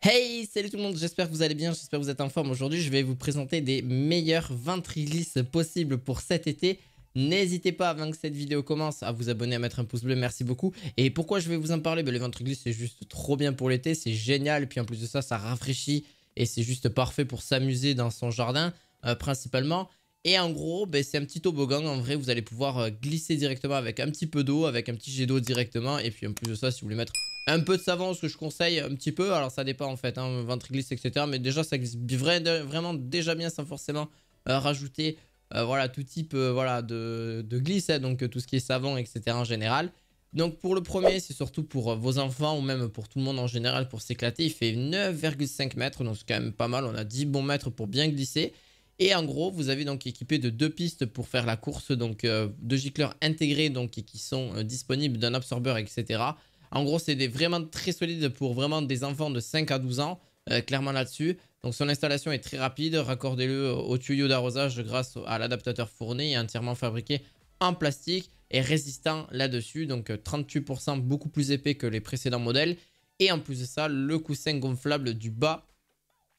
Hey, salut tout le monde, j'espère que vous allez bien, j'espère que vous êtes en forme. Aujourd'hui, je vais vous présenter des meilleurs ventriglisse possibles pour cet été. N'hésitez pas, avant que cette vidéo commence, à vous abonner, à mettre un pouce bleu, merci beaucoup. Et pourquoi je vais vous en parler? Les ventriglisse, c'est juste trop bien pour l'été, c'est génial. Et puis en plus de ça, ça rafraîchit et c'est juste parfait pour s'amuser dans son jardin, principalement. Et en gros, c'est un petit toboggan. En vrai, vous allez pouvoir glisser directement avec un petit peu d'eau, avec un petit jet d'eau directement. Et puis en plus de ça, si vous voulez mettre un peu de savon, ce que je conseille un petit peu. Alors ça dépend en fait, hein, ventriglisse, etc. Mais déjà, ça glisse vraiment déjà bien sans forcément rajouter voilà, tout type voilà, de glisse. Hein, donc tout ce qui est savon, etc. en général. Donc pour le premier, c'est surtout pour vos enfants ou même pour tout le monde en général pour s'éclater. Il fait 9,5 mètres, donc c'est quand même pas mal. On a 10 bons mètres pour bien glisser. Et en gros, vous avez donc équipé de deux pistes pour faire la course, donc deux gicleurs intégrés donc, qui sont disponibles d'un absorbeur, etc. En gros, c'est vraiment très solide pour vraiment des enfants de 5 à 12 ans, clairement là-dessus. Donc son installation est très rapide, raccordez-le au tuyau d'arrosage grâce à l'adaptateur fourni et entièrement fabriqué en plastique et résistant là-dessus. Donc 38% beaucoup plus épais que les précédents modèles. Et en plus de ça, le coussin gonflable du bas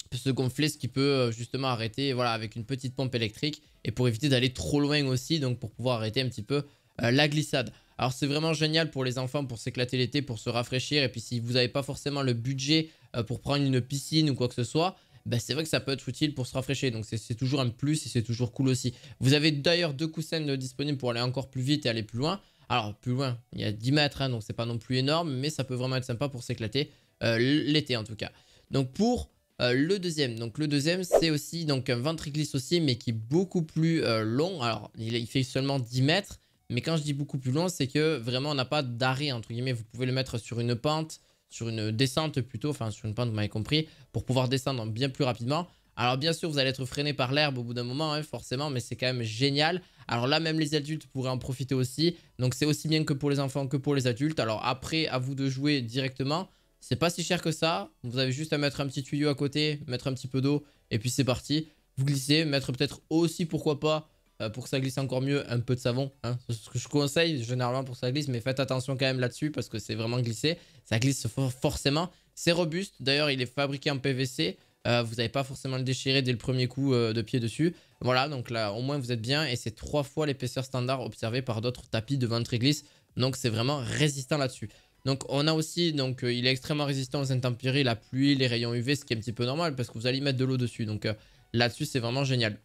peut se gonfler, ce qui peut justement arrêter voilà, avec une petite pompe électrique et pour éviter d'aller trop loin aussi, donc pour pouvoir arrêter un petit peu la glissade. Alors c'est vraiment génial pour les enfants pour s'éclater l'été, pour se rafraîchir, et puis si vous n'avez pas forcément le budget pour prendre une piscine ou quoi que ce soit, c'est vrai que ça peut être utile pour se rafraîchir, donc c'est toujours un plus et c'est toujours cool aussi. Vous avez d'ailleurs deux coussins disponibles pour aller encore plus vite et aller plus loin. Alors plus loin, il y a 10 mètres, hein, donc c'est pas non plus énorme, mais ça peut vraiment être sympa pour s'éclater l'été en tout cas. Donc pour le deuxième, c'est aussi donc un ventriglisse aussi, mais qui est beaucoup plus long. Alors il fait seulement 10 mètres, mais quand je dis beaucoup plus long, c'est que vraiment on n'a pas d'arrêt entre guillemets. Vous pouvez le mettre sur une pente, sur une descente plutôt, enfin sur une pente, vous m'avez compris, pour pouvoir descendre bien plus rapidement. Alors bien sûr, vous allez être freiné par l'herbe au bout d'un moment, hein, forcément, mais c'est quand même génial. Alors là, même les adultes pourraient en profiter aussi. Donc c'est aussi bien que pour les enfants que pour les adultes. Alors après, à vous de jouer directement. C'est pas si cher que ça. Vous avez juste à mettre un petit tuyau à côté, mettre un petit peu d'eau et puis c'est parti. Vous glissez, mettre peut-être aussi, pourquoi pas, pour que ça glisse encore mieux, un peu de savon. Hein. C'est ce que je conseille généralement pour que ça glisse, mais faites attention quand même là-dessus parce que c'est vraiment glissé. Ça glisse forcément. C'est robuste. D'ailleurs, il est fabriqué en PVC. Vous n'avez pas forcément le déchirer dès le premier coup de pied dessus. Voilà, donc là, au moins vous êtes bien. Et c'est 3 fois l'épaisseur standard observée par d'autres tapis de ventriglisse. Donc c'est vraiment résistant là-dessus. Donc on a aussi, il est extrêmement résistant aux intempéries, la pluie, les rayons UV, ce qui est un petit peu normal parce que vous allez mettre de l'eau dessus. Donc là-dessus, c'est vraiment génial.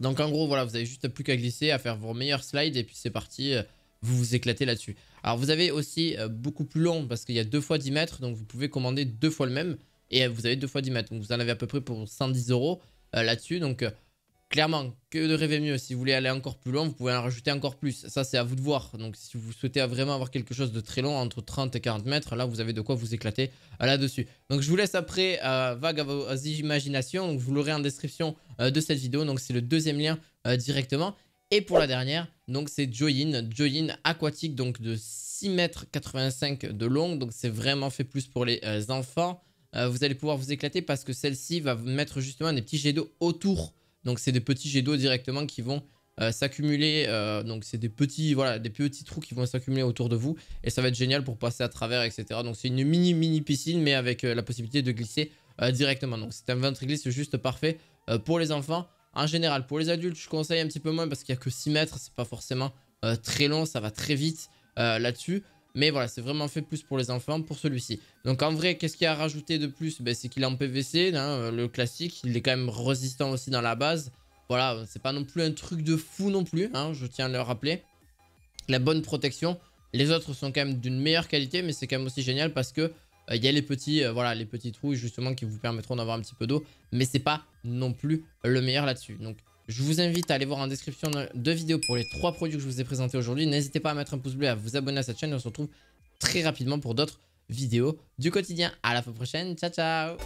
Donc en gros, voilà, vous avez juste plus qu'à glisser, à faire vos meilleurs slides et puis c'est parti, vous vous éclatez là-dessus. Alors vous avez aussi beaucoup plus long parce qu'il y a 2 fois 10 mètres, donc vous pouvez commander 2 fois le même et vous avez 2 fois 10 mètres. Donc vous en avez à peu près pour 110 € là-dessus. Donc clairement, que de rêver mieux. Si vous voulez aller encore plus loin, vous pouvez en rajouter encore plus. Ça, c'est à vous de voir. Donc, si vous souhaitez vraiment avoir quelque chose de très long, entre 30 et 40 mètres, là, vous avez de quoi vous éclater là-dessus. Donc, je vous laisse après vague à vos imaginations. Donc, vous l'aurez en description de cette vidéo. Donc, c'est le deuxième lien directement. Et pour la dernière, donc, c'est Joyin aquatique, donc de 6,85 m de long. Donc, c'est vraiment fait plus pour les enfants. Vous allez pouvoir vous éclater parce que celle-ci va vous mettre justement des petits jets d'eau autour. Donc c'est des petits jets d'eau directement qui vont s'accumuler. Donc c'est des petits, voilà, des petits trous qui vont s'accumuler autour de vous. Et ça va être génial pour passer à travers, etc. Donc c'est une mini piscine, mais avec la possibilité de glisser directement. Donc c'est un ventriglisse juste parfait pour les enfants. En général, pour les adultes, je conseille un petit peu moins parce qu'il n'y a que 6 mètres. C'est pas forcément très long, ça va très vite là-dessus. Mais voilà, c'est vraiment fait plus pour les enfants pour celui-ci. Donc en vrai, qu'est-ce qu'il y a à rajouter de plus? C'est qu'il est en PVC, hein, le classique. Il est quand même résistant aussi dans la base. Voilà, c'est pas non plus un truc de fou non plus, hein, je tiens à le rappeler. La bonne protection. Les autres sont quand même d'une meilleure qualité, mais c'est quand même aussi génial parce que il y a les petits, voilà, les petits trous justement qui vous permettront d'avoir un petit peu d'eau. Mais c'est pas non plus le meilleur là-dessus. Donc je vous invite à aller voir en description de vidéo pour les 3 produits que je vous ai présentés aujourd'hui. N'hésitez pas à mettre un pouce bleu et à vous abonner à cette chaîne. On se retrouve très rapidement pour d'autres vidéos du quotidien. À la fois prochaine. Ciao, ciao!